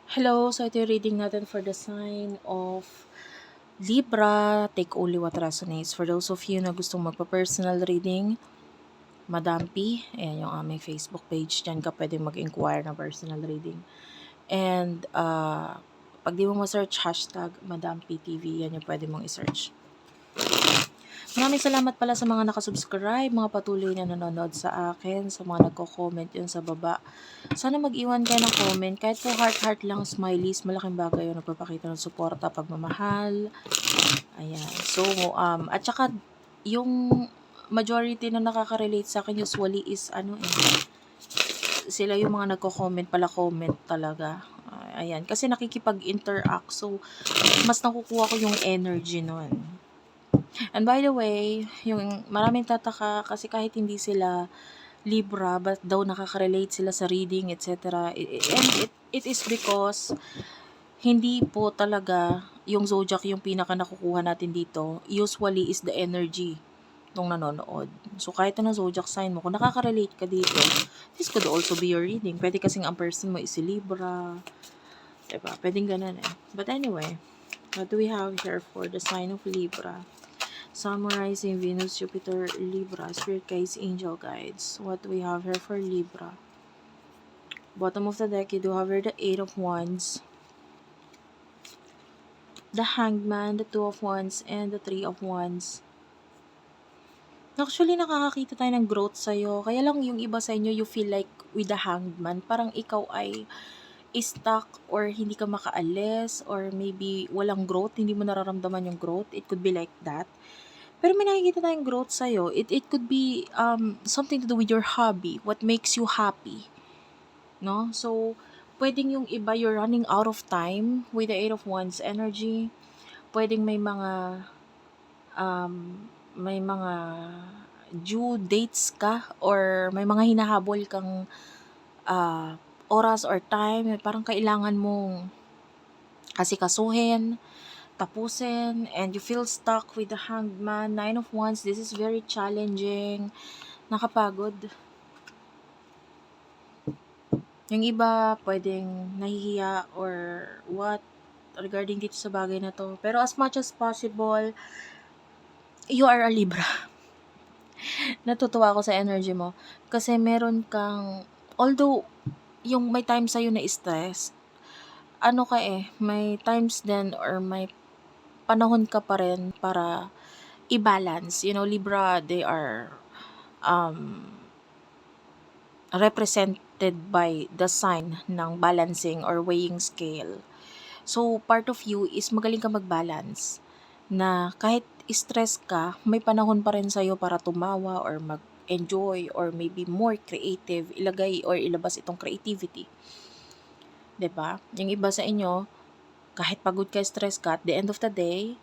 Hello, so ito yung reading natin for the sign of Libra. Take only what resonates. For those of you na gustong magpa-personal reading, Madam P, ayan yung aming Facebook page. Diyan ka pwedeng mag-inquire ng personal reading. And pag di mo ma-search, hashtag Madam P TV, yan yung pwede mong i-search. Maraming salamat pala sa mga nakasubscribe, mga patuloy na nanonood sa akin, sa mga nagko-comment yun sa baba. Sana mag-iwan kayo ng comment, kahit po heart-heart lang, smileys, malaking bagay yun, nagpapakita ng suporta, pagmamahal. Ayan. So, at saka, yung majority na nakaka-relate sa akin usually is, sila yung mga nagko-comment pala, comment talaga. Ayan. Kasi nakikipag-interact, so, mas nakukuha ko yung energy nun. And by the way, yung maraming tataka kasi kahit hindi sila Libra, but daw nakaka-relate sila sa reading, etc. And it is because hindi po talaga yung zodiac yung pinaka nakukuha natin dito. Usually is the energy nung nanonood. So kahit anong zodiac sign mo, kung nakaka-relate ka dito, this could also be your reading. Pwede kasing ang person mo is si Libra. Diba? Pwedeng ganun eh. But anyway, what do we have here for the sign of Libra? Sun, Rising, Venus, Jupiter, Libra, Spirit Guides, Angel Guides. What do we have here for Libra? Bottom of the deck, you do have here the Eight of Wands, the Hanged Man, the Two of Wands, and the Three of Wands. Actually, nakakakita tayo ng growth sa'yo. Kaya lang yung iba sa inyo, you feel like with the Hanged Man, parang ikaw ay stuck or hindi ka makaalis or maybe walang growth, hindi mo nararamdaman yung growth. It could be like that. Pero may nakikita tayong growth sa'yo. It could be something to do with your hobby. What makes you happy. No? So, pwedeng yung iba, you're running out of time with the Eight of Wands energy. Pwedeng may mga due dates ka or may mga hinahabol kang oras or time. Parang kailangan mong asikasuhin, tapusin, and you feel stuck with the Hanged Man. Nine of Wands, this is very challenging, nakapagod. Yung iba, pwedeng nahihiya or what regarding dito sa bagay na to. Pero as much as possible, you are a Libra. Natutuwa ako sa energy mo. Kasi meron kang, although, yung may time sa'yo na stress, may times din or may panahon ka pa rin para i-balance. You know, Libra, they are represented by the sign ng balancing or weighing scale. So, part of you is magaling ka mag-balance. Na kahit stress ka, may panahon pa rin sa'yo para tumawa or mag-enjoy or maybe more creative, ilagay or ilabas itong creativity. 'Di ba? Yung iba sa inyo, kahit pagod ka, stress ka, at the end of the day,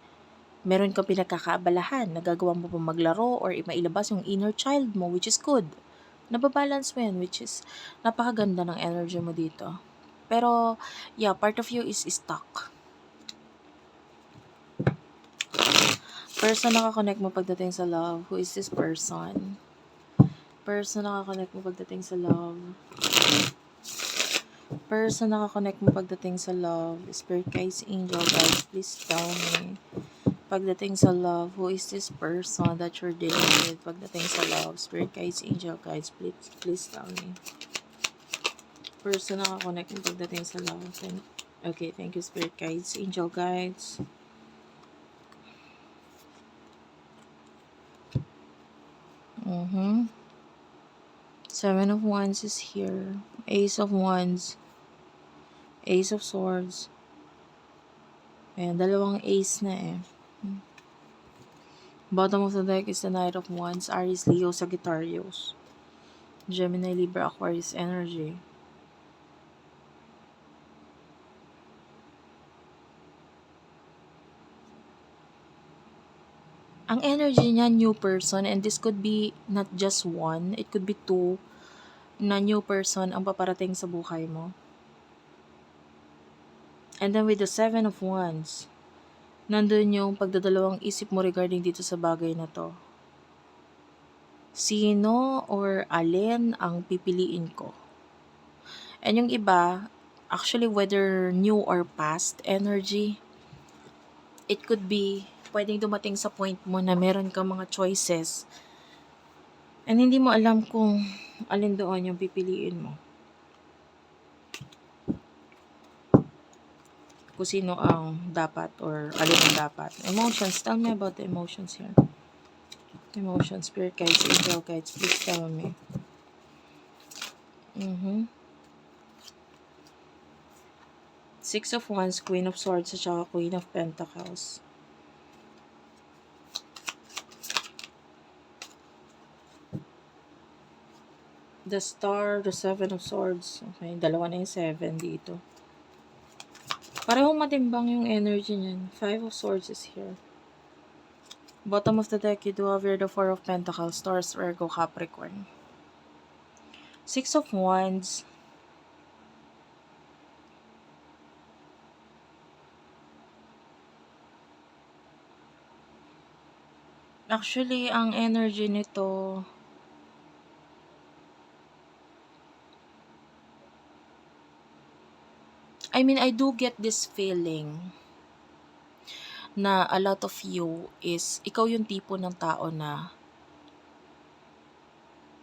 meron kang pinagkakaabalahan, nagagawa mo pa maglaro or mailabas yung inner child mo, which is good. Nababalance mo yan, which is napakaganda ng energy mo dito. Pero, yeah, part of you is stuck. Person nakakonect mo pagdating sa love. Who is this person? Person nakakonect mo pagdating sa love. Person nakakonect mo pagdating sa love. Spirit guides, angel guides, please tell me. Pagdating sa love, who is this person that you're dealing with? Pagdating sa love, spirit guides, angel guides, please tell me. Person nakakonect mo pagdating sa love. Okay, thank you, spirit guides, angel guides. Seven of Wands is here. Ace of Wands. Ace of Swords. Ayan, dalawang ace na eh. Bottom of the deck is the Knight of Wands. Aries, Leo, Sagittarius. Gemini, Libra, Aquarius energy. Ang energy niya, new person, and this could be not just one, it could be two na new person ang paparating sa buhay mo. And then with the Seven of Wands, nandun yung pagdadalawang isip mo regarding dito sa bagay na to. Sino or alin ang pipiliin ko? And yung iba, Actually, whether new or past energy, it could be pwedeng dumating sa point mo na meron kang mga choices and hindi mo alam kung alin doon yung pipiliin mo. Kung sino ang dapat or alin ang dapat. Emotions. Tell me about the emotions here. Emotions, spirit guides, angel guides. Please tell me. Six of Wands, Queen of Swords, at saka Queen of Pentacles. The Star, the Seven of Swords. Okay, dalawa na yung 7 dito. Parehong matimbang yung energy niyan. Five of Swords is here. Bottom of the deck, you do have here the Four of Pentacles, Taurus, Virgo, Capricorn. Six of Wands. Actually, ang energy nito, I do get this feeling na a lot of you is, ikaw yung tipo ng tao na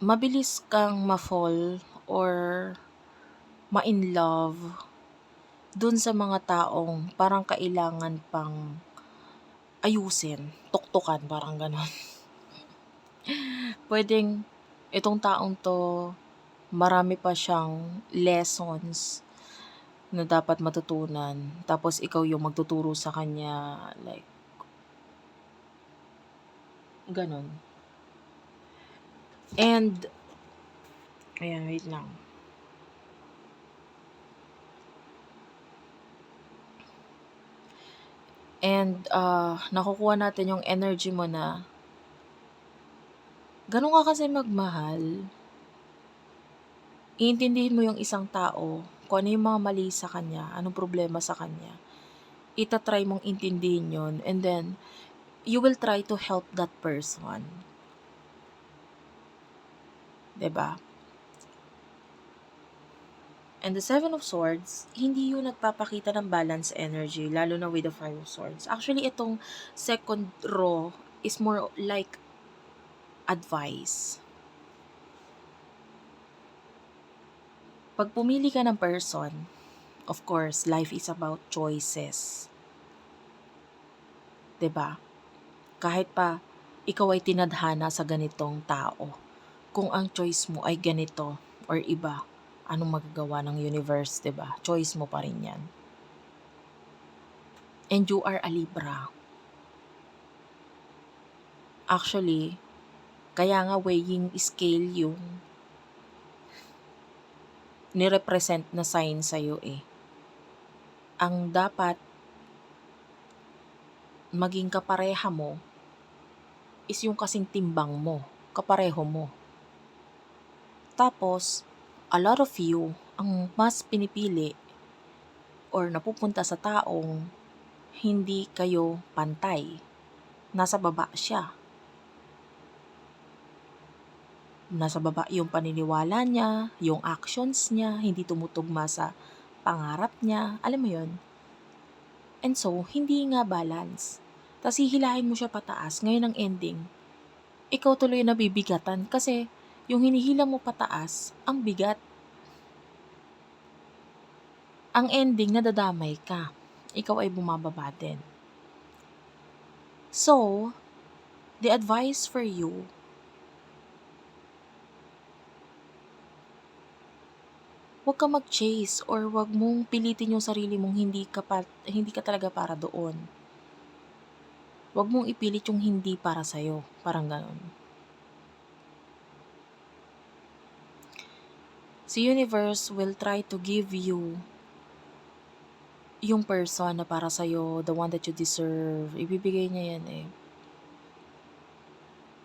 mabilis kang ma-fall or ma-in love dun sa mga taong parang kailangan pang ayusin, tuktukan, parang ganon. Pwedeng itong taong to, marami pa siyang lessons na dapat matutunan. Tapos ikaw yung magtuturo sa kanya, like, ganon. And, ayan, wait lang. And, nakukuha natin yung energy mo na, ganun ka kasi magmahal, iintindihin mo yung isang tao, kung ano yung mga mali sa kanya, anong problema sa kanya, itatry mong intindihin yun, and then, you will try to help that person. Diba? And the Seven of Swords, hindi yun nagpapakita ng balance energy, lalo na with the Five of Swords. Actually, itong second row is more like advice. Pag pumili ka ng person, of course, life is about choices. Diba? Kahit pa ikaw ay tinadhana sa ganitong tao, kung ang choice mo ay ganito or iba, anong magagawa ng universe, diba? Choice mo pa rin yan. And you are a Libra. Actually, kaya nga weighing scale yung nirepresent na sign sa'yo eh. Ang dapat maging kapareha mo is yung kasing timbang mo, kapareho mo. Tapos, a lot of you, ang mas pinipili or napupunta sa taong hindi kayo pantay. Nasa baba siya. Nasa baba yung paniniwala niya, yung actions niya, hindi tumutugma sa pangarap niya. Alam mo yun? And so, hindi nga balance. Tapos hihilahin mo siya pataas. Ngayon ang ending, ikaw tuloy nabibigatan kasi yung hinihila mo pataas, ang bigat. Ang ending, nadadamay ka. Ikaw ay bumababa din. So, the advice for you, huwag ka mag-chase or huwag mong pilitin yung sarili mong hindi ka talaga para doon. Huwag mong ipilit yung hindi para sa'yo. Parang ganon. Si universe will try to give you yung person na para sa'yo, the one that you deserve. Ibibigay niya yan eh.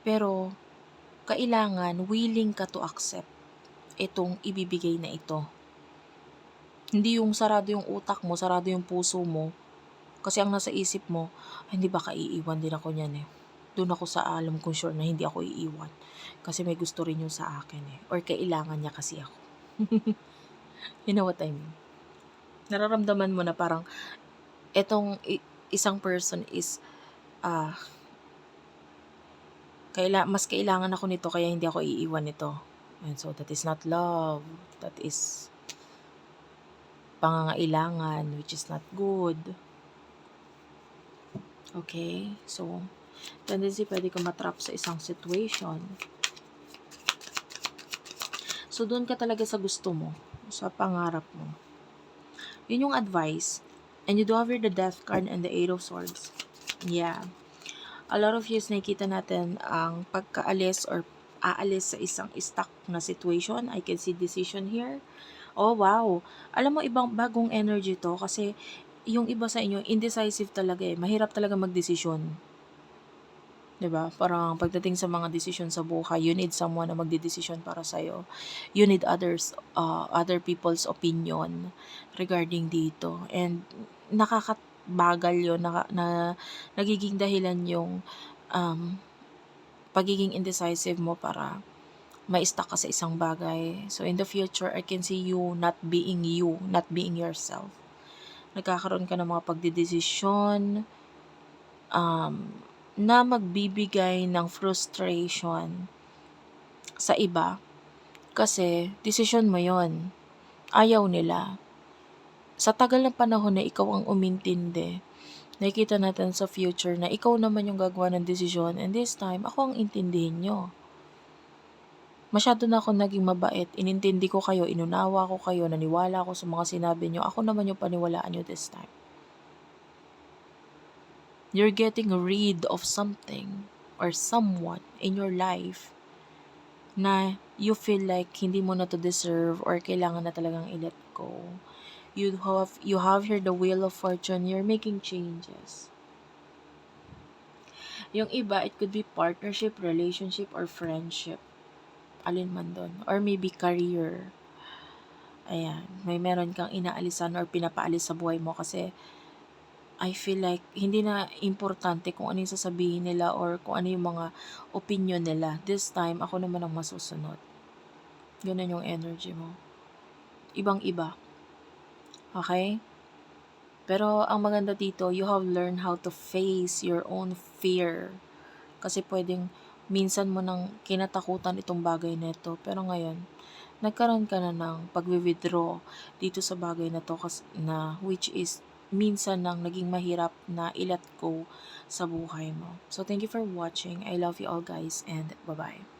Pero, kailangan willing ka to accept itong ibibigay na ito. Hindi yung sarado yung utak mo, sarado yung puso mo. Kasi ang nasa isip mo, hindi ba iiwan din ako niyan eh. Doon ako sa alam kong sure na hindi ako iiwan. Kasi may gusto rin yun sa akin eh. Or kailangan niya kasi ako. You know what I mean? Nararamdaman mo na parang etong isang person is, ah, mas kailangan ako nito kaya hindi ako iiwan nito. And so that is not love, that is pangangailangan, which is not good. Okay? So, tendency pwede ka matrap sa isang situation. So, doon ka talaga sa gusto mo, sa pangarap mo. Yun yung advice. And you do have here the Death card and the Eight of Swords. Yeah. A lot of years nakikita natin ang pagkaalis or aalis sa isang stuck na situation. I can see decision here. Oh, wow. Alam mo, ibang bagong energy to kasi yung iba sa inyo, indecisive talaga eh. Mahirap talaga magdesisyon. 'Di ba? Parang pagdating sa mga desisyon sa buhay, you need someone na magdedesisyon para sa'yo. You need other people's opinion regarding dito. And nakakabagal yun, na nagiging dahilan yung um, pagiging indecisive mo para ma-stuck ka sa isang bagay. So in the future, I can see you, not being yourself. Nagkakaroon ka ng mga pagdedesisyon, um, na magbibigay ng frustration sa iba kasi desisyon mo yon, ayaw nila. Sa tagal ng panahon na ikaw ang umintindi, nakikita natin sa future na ikaw naman yung gagawa ng desisyon and this time, ako ang intindihin nyo. Masyado na ako naging mabait, inintindi ko kayo, inunawa ko kayo, naniwala ako sa mga sinabi nyo, ako naman yung paniwalaan nyo this time. You're getting rid of something or someone in your life na you feel like hindi mo na to deserve or kailangan na talagang i-let go. You have here the Wheel of Fortune. You're making changes. Yung iba, it could be partnership, relationship, or friendship. Alin man doon. Or maybe career. Ayan. Meron kang inaalisan or pinapaalis sa buhay mo kasi I feel like hindi na importante kung ano yung sasabihin nila or kung ano yung mga opinion nila. This time, ako naman ang masusunod. Ganun yung energy mo. Ibang-iba. Okay? Pero ang maganda dito, you have learned how to face your own fear. Kasi pwedeng minsan mo nang kinatakutan itong bagay na ito. Pero ngayon, nagkaroon ka na ng pag-withdraw dito sa bagay na to which is minsan nang naging mahirap na i-let go sa buhay mo. So thank you for watching. I love you all guys and bye-bye.